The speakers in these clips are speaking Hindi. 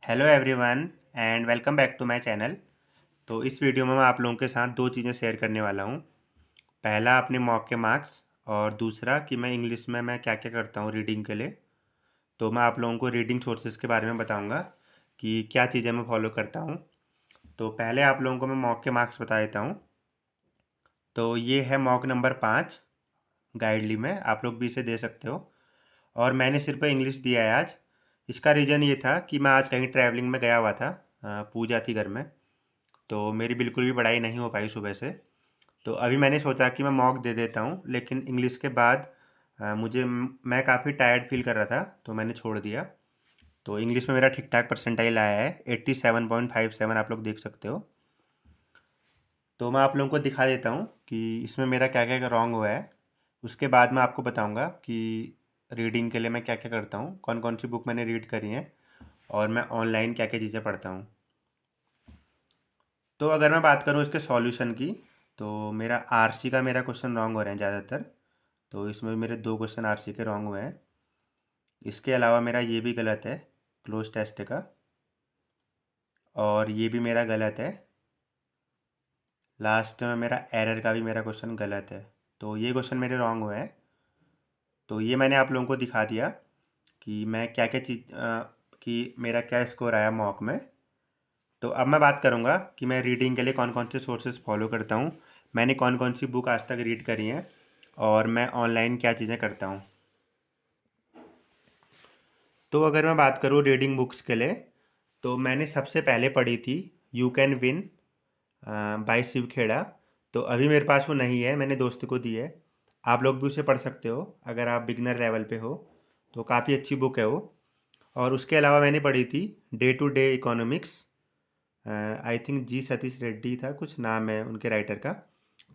Hello everyone and welcome back to my channel. तो इस वीडियो में मैं आप लोगों के साथ दो चीज़ें शेयर करने वाला हूँ। पहला अपने मॉक के मार्क्स और दूसरा कि मैं इंग्लिश में मैं क्या क्या करता हूँ रीडिंग के लिए। तो मैं आप लोगों को रीडिंग सोर्सेज के बारे में बताऊँगा कि क्या चीज़ें मैं फॉलो करता हूँ। तो पहले आप लोगों को मैं मॉक के मार्क्स बता देता हूँ। तो ये है मॉक नंबर 5 गाइडली में, आप लोग भी इसे दे सकते हो। और मैंने सिर्फ इंग्लिश दिया है आज। इसका रीज़न ये था कि मैं आज कहीं ट्रैवलिंग में गया हुआ था, पूजा थी घर में। तो मेरी बिल्कुल भी पढ़ाई नहीं हो पाई सुबह से। तो अभी मैंने सोचा कि मैं मॉक दे देता हूँ, लेकिन इंग्लिश के बाद मैं काफ़ी टायर्ड फील कर रहा था तो मैंने छोड़ दिया। तो इंग्लिश में मेरा ठीक ठाक परसेंटाइल आया है 87.57, आप लोग देख सकते हो। तो मैं आप लोगों को दिखा देता हूँ कि इसमें मेरा क्या क्या रॉन्ग हुआ है। उसके बाद मैं आपको बताऊँगा कि रीडिंग के लिए मैं क्या क्या करता हूँ, कौन कौन सी बुक मैंने रीड करी हैं और मैं ऑनलाइन क्या क्या चीज़ें पढ़ता हूँ। तो अगर मैं बात करूँ इसके सॉल्यूशन की, तो मेरा आरसी का मेरा क्वेश्चन रॉन्ग हो रहे हैं ज़्यादातर। तो इसमें मेरे दो क्वेश्चन आरसी के रॉन्ग हुए हैं। इसके अलावा मेरा ये भी गलत है क्लोज टेस्ट का, और ये भी मेरा गलत है। लास्ट में मेरा एरर का भी मेरा क्वेश्चन गलत है। तो ये क्वेश्चन मेरे रॉन्ग हुए हैं। तो ये मैंने आप लोगों को दिखा दिया कि मैं क्या क्या चीज़ कि मेरा क्या स्कोर आया मॉक में। तो अब मैं बात करूँगा कि मैं रीडिंग के लिए कौन कौन से सोर्सेज फॉलो करता हूँ, मैंने कौन कौन सी बुक आज तक रीड करी हैं और मैं ऑनलाइन क्या चीज़ें करता हूँ। तो अगर मैं बात करूँ रीडिंग बुक्स के लिए, तो मैंने सबसे पहले पढ़ी थी you can win by Shiv Khera. तो अभी मेरे पास वो नहीं है, मैंने दोस्त को दी है। आप लोग भी उसे पढ़ सकते हो अगर आप बिगनर लेवल पे हो। तो काफ़ी अच्छी बुक है वो। और उसके अलावा मैंने पढ़ी थी day to day economics, I think G Satish Reddy था कुछ नाम है उनके राइटर का।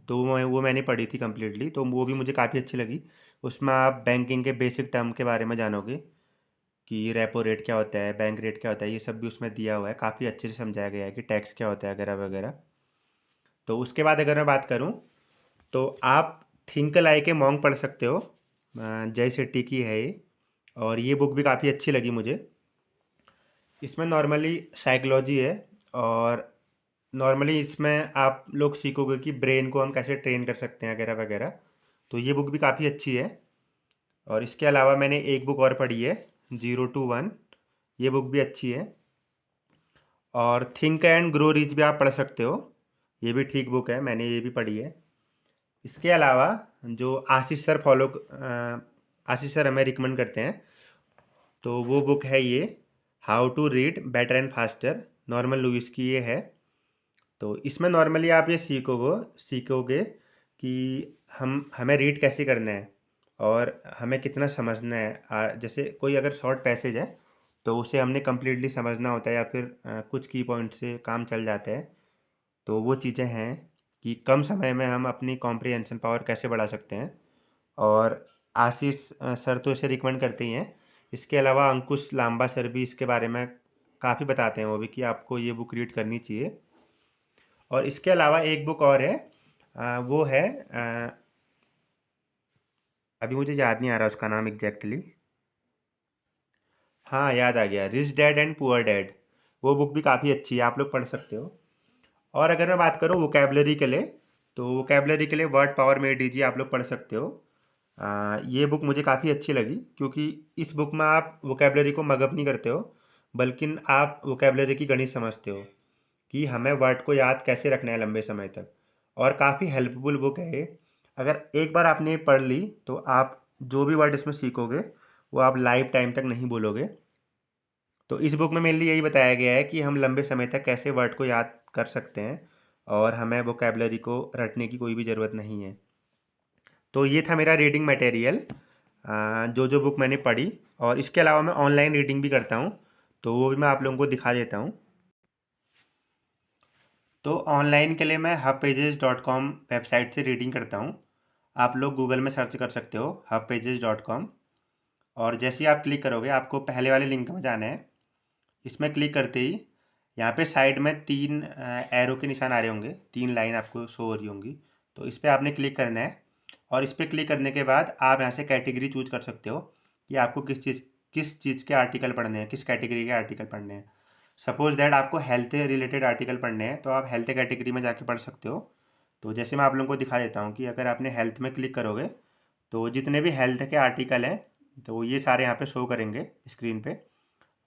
तो वो मैंने पढ़ी थी कम्प्लीटली, तो वो भी मुझे काफ़ी अच्छी लगी। उसमें आप बैंकिंग के बेसिक टर्म के बारे में जानोगे कि रेपो रेट क्या होता है, बैंक रेट क्या होता है, ये सब भी उसमें दिया हुआ है। काफ़ी अच्छे से समझाया गया है कि टैक्स क्या होता है वगैरह वगैरह। तो उसके बाद अगर मैं बात करूँ, तो आप थिंक लाइक ए मॉन्क पढ़ सकते हो, जय शेट्टी की है ये। और ये बुक भी काफ़ी अच्छी लगी मुझे। इसमें नॉर्मली साइकोलॉजी है, और नॉर्मली इसमें आप लोग सीखोगे कि ब्रेन को हम कैसे ट्रेन कर सकते हैं वगैरह वगैरह। तो ये बुक भी काफ़ी अच्छी है। और इसके अलावा मैंने एक बुक और पढ़ी है 0 to 1, ये बुक भी अच्छी है। और थिंक एंड ग्रो रिच भी आप पढ़ सकते हो, ये भी ठीक बुक है, मैंने ये भी पढ़ी है। इसके अलावा जो आशीष सर हमें रिकमेंड करते हैं, तो वो बुक है ये how to read better and faster, Norman Lewis की ये है। तो इसमें नॉर्मली आप ये सीखोगे कि हमें रीड कैसे करना है और हमें कितना समझना है। जैसे कोई अगर शॉर्ट पैसेज है तो उसे हमने कम्प्लीटली समझना होता है, या फिर कुछ की पॉइंट से काम चल जाता है। तो वो चीज़ें हैं कि कम समय में हम अपनी कॉम्प्रिहेंशन पावर कैसे बढ़ा सकते हैं। और आशीष सर तो इसे रिकमेंड करते ही हैं। इसके अलावा अंकुश लांबा सर भी इसके बारे में काफ़ी बताते हैं वो भी, कि आपको ये बुक रीड करनी चाहिए। और इसके अलावा एक बुक और है, वो है अभी मुझे याद नहीं आ रहा उसका नाम एग्जैक्टली। हाँ, याद आ गया, rich dad and poor dad. वो बुक भी काफ़ी अच्छी है, आप लोग पढ़ सकते हो। और अगर मैं बात करूँ वोकेबलरी के लिए, तो वोकेबलरी के लिए वर्ड पावर मेड इजी आप लोग पढ़ सकते हो। ये बुक मुझे काफ़ी अच्छी लगी, क्योंकि इस बुक में आप वोकेबलरी को मगअप नहीं करते हो, बल्कि आप वोकेबलरी की गणित समझते हो कि हमें वर्ड को याद कैसे रखना है लंबे समय तक। और काफ़ी हेल्पफुल बुक है ये। अगर एक बार आपने ये पढ़ ली, तो आप जो भी वर्ड इसमें सीखोगे वो आप लाइफ टाइम तक नहीं बोलोगे। तो इस बुक में मेनली यही बताया गया है कि हम लंबे समय तक कैसे वर्ड को याद कर सकते हैं, और हमें वोकेबलरी को रटने की कोई भी ज़रूरत नहीं है। तो ये था मेरा रीडिंग मटेरियल, जो जो बुक मैंने पढ़ी। और इसके अलावा मैं ऑनलाइन रीडिंग भी करता हूँ, तो वो भी मैं आप लोगों को दिखा देता हूँ। तो ऑनलाइन के लिए मैं hubpages.com वेबसाइट से रीडिंग करता हूँ। आप लोग गूगल में सर्च कर सकते हो hubpages.com। और जैसे ही आप क्लिक करोगे, आपको पहले वाले लिंक में जाना है। इसमें क्लिक करते ही यहाँ पे साइड में तीन एरो के निशान आ रहे होंगे, तीन लाइन आपको शो हो रही होंगी। तो इस पर आपने क्लिक करना है। और इस पर क्लिक करने के बाद आप यहाँ से कैटेगरी चूज कर सकते हो कि आपको किस चीज़ के आर्टिकल पढ़ने हैं, किस कैटेगरी के आर्टिकल पढ़ने हैं। सपोज़ दैट आपको हेल्थ रिलेटेड आर्टिकल पढ़ने हैं, तो आप हेल्थ कैटेगरी में जाके पढ़ सकते हो। तो जैसे मैं आप लोगों को दिखा देता हूँ कि अगर आपने हेल्थ में क्लिक करोगे, तो जितने भी हेल्थ के आर्टिकल हैं, तो ये सारे यहाँ पे शो करेंगे स्क्रीन पे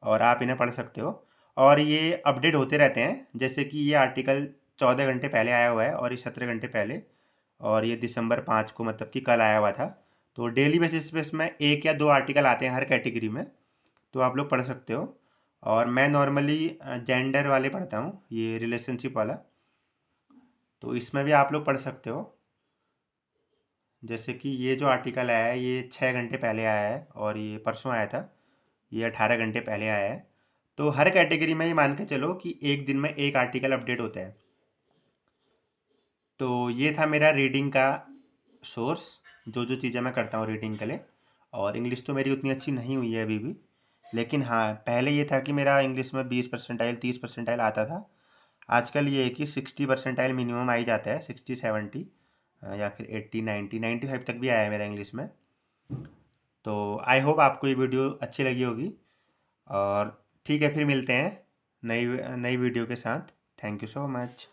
और आप इन्हें पढ़ सकते हो। और ये अपडेट होते रहते हैं, जैसे कि ये आर्टिकल 14 घंटे पहले आया हुआ है और ये 17 घंटे पहले, और ये दिसंबर 5 को मतलब कि कल आया हुआ था। तो डेली बेसिस पे इसमें 1 या 2 आर्टिकल आते हैं हर कैटेगरी में, तो आप लोग पढ़ सकते हो। और मैं नॉर्मली जेंडर वाले पढ़ता हूँ, ये रिलेशनशिप वाला, तो इसमें भी आप लोग पढ़ सकते हो। जैसे कि ये जो आर्टिकल आया है ये 6 घंटे पहले आया है और ये परसों आया था, ये 18 घंटे पहले आया है। तो हर कैटेगरी में ये मान के चलो कि एक दिन में एक आर्टिकल अपडेट होता है। तो ये था मेरा रीडिंग का सोर्स, जो जो चीज़ें मैं करता हूँ रीडिंग के लिए। और इंग्लिश तो मेरी उतनी अच्छी नहीं हुई है अभी भी, लेकिन हाँ पहले ये था कि मेरा इंग्लिश में 20 परसेंटाइल 30 परसेंटाइल आता था। आजकल ये है कि 60 परसेंटाइल मिनिमम आ ही जाता है, 60 70 या फिर 80 90 95 तक भी आया है मेरा इंग्लिश में। तो आई होप आपको ये वीडियो अच्छी लगी होगी। और ठीक है, फिर मिलते हैं नई नई वीडियो के साथ। Thank you so much.